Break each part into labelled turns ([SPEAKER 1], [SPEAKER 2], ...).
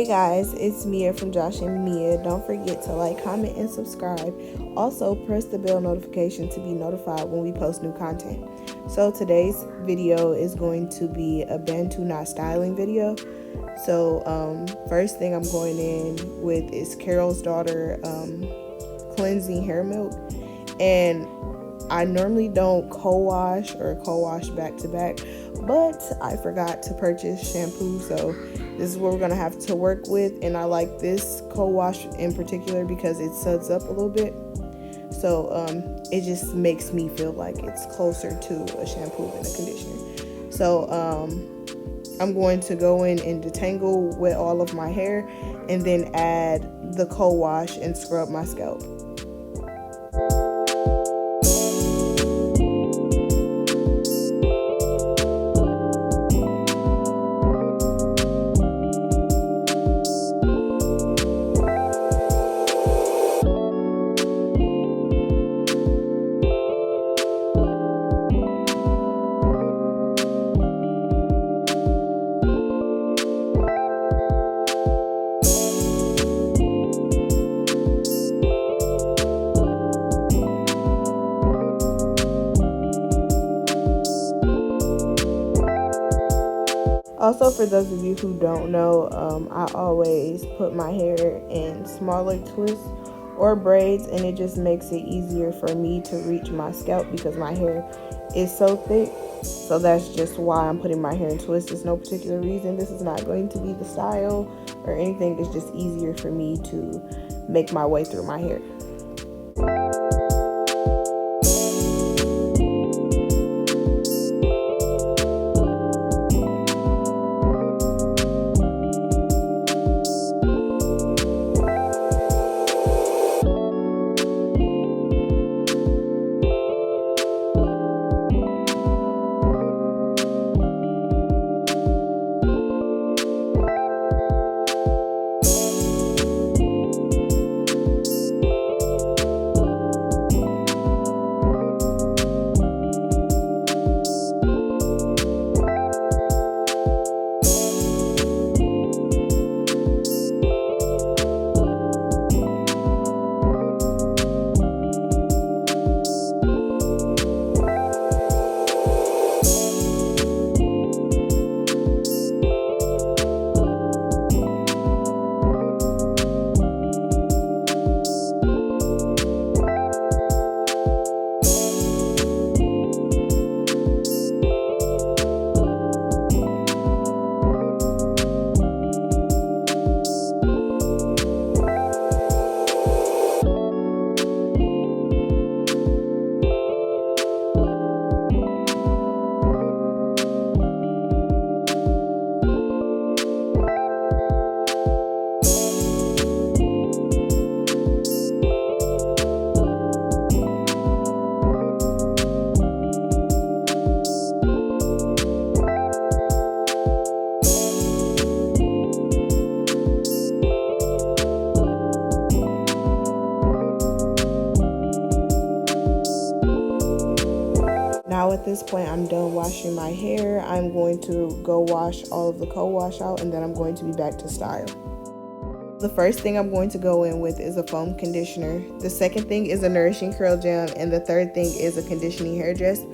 [SPEAKER 1] guys, it's Mia from Josh and Mia. Don't forget to like, comment, and subscribe. Also, press the bell notification to be notified when we post new content. So today's video is going to be a Bantu knot styling video. So first thing I'm going in with is Carol's Daughter cleansing hair milk. And I normally don't co-wash or co-wash back to back, but I forgot to purchase shampoo, so this is what we're gonna have to work with. And I like this co-wash in particular because it suds up a little bit, so it just makes me feel like it's closer to a shampoo than a conditioner. So I'm going to go in and detangle with all of my hair and then add the co-wash and scrub my scalp. Also, for those of you who don't know, I always put my hair in smaller twists or braids, and it just makes it easier for me to reach my scalp because my hair is so thick. So that's just why I'm putting my hair in twists. There's no particular reason. This is not going to be the style or anything. It's just easier for me to make my way through my hair. Now at this point, I'm done washing my hair. I'm going to go wash all of the co-wash out, and then I'm going to be back to style. The first thing I'm going to go in with is a foam conditioner. The second thing is a nourishing curl gel, and the third thing is a conditioning hair dress.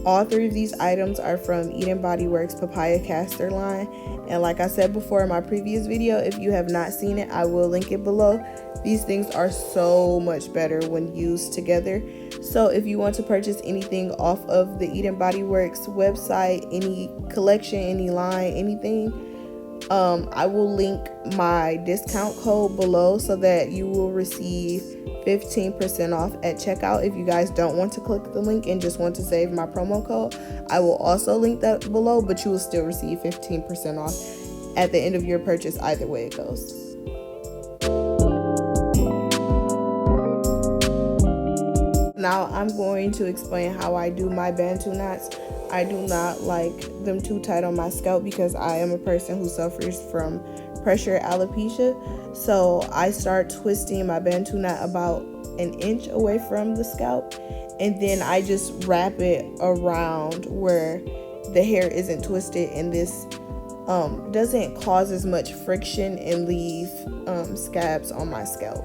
[SPEAKER 1] All three of these items are from BodyWorks Papaya Castor line. And like I said before in my previous video, if you have not seen it, I will link it below. These things are so much better when used together. So if you want to purchase anything off of the BodyWorks website, any collection, any line, anything, I will link my discount code below so that you will receive 15% off at checkout. If you guys don't want to click the link and just want to save my promo code, I will also link that below, but you will still receive 15% off at the end of your purchase either way it goes. Now I'm going to explain how I do my Bantu knots. I do not like them too tight on my scalp because I am a person who suffers from pressure alopecia. So I start twisting my Bantu knot about an inch away from the scalp, and then I just wrap it around where the hair isn't twisted, and this doesn't cause as much friction and leave scabs on my scalp.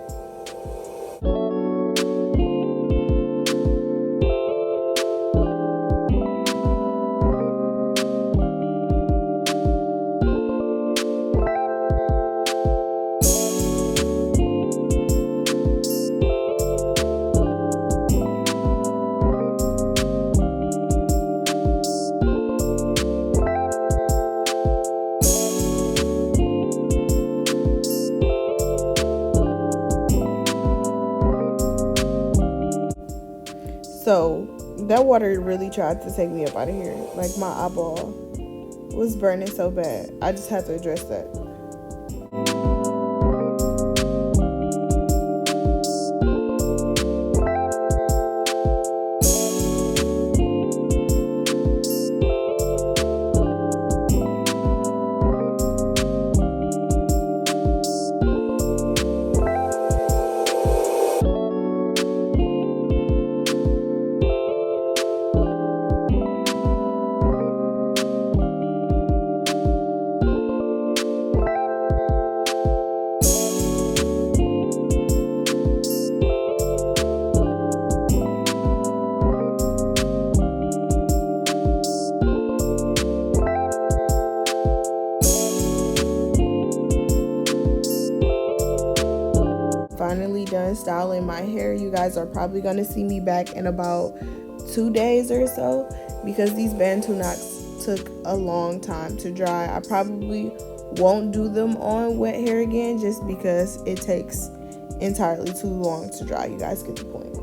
[SPEAKER 1] So that water really tried to take me up out of here. Like, my eyeball was burning so bad. I just had to address that. Finally done styling my hair. You guys are probably going to see me back in about 2 days or so, because these Bantu knots took a long time to dry. I probably won't do them on wet hair again, just because it takes entirely too long to dry. You guys get the point.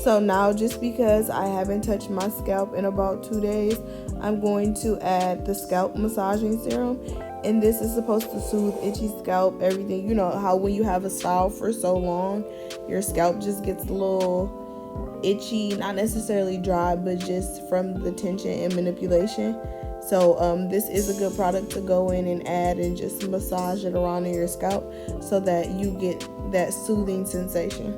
[SPEAKER 1] So now, just because I haven't touched my scalp in about 2 days, I'm going to add the scalp massaging serum. And this is supposed to soothe itchy scalp, everything. You know how when you have a style for so long, your scalp just gets a little itchy, not necessarily dry, but just from the tension and manipulation. So this is a good product to go in and add and just massage it around in your scalp so that you get that soothing sensation.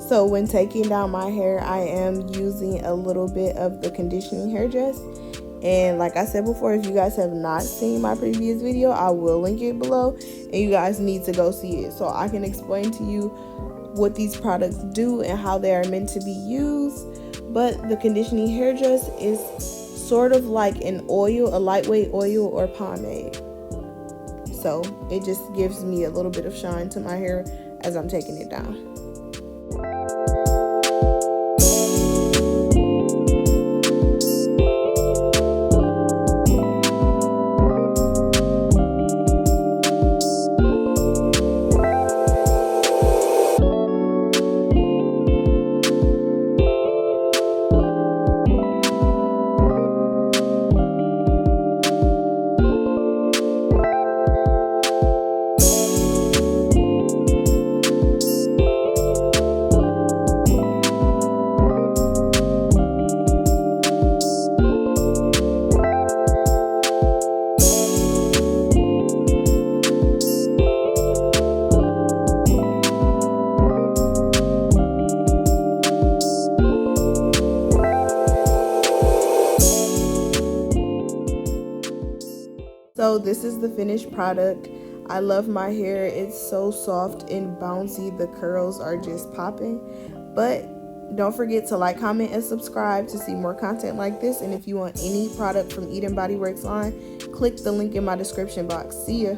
[SPEAKER 1] So when taking down my hair, I am using a little bit of the conditioning hair dress. And like I said before, if you guys have not seen my previous video, I will link it below, and you guys need to go see it so I can explain to you what these products do and how they are meant to be used. But the conditioning hair dress is sort of like an oil, a lightweight oil or pomade. So it just gives me a little bit of shine to my hair as I'm taking it down. So this is the finished product. I love my hair. It's so soft and bouncy. The curls are just popping. But Don't forget to like, comment, and subscribe to see more content like this. And if you want any product from Eden BodyWorks line, click the link in my description box. See ya.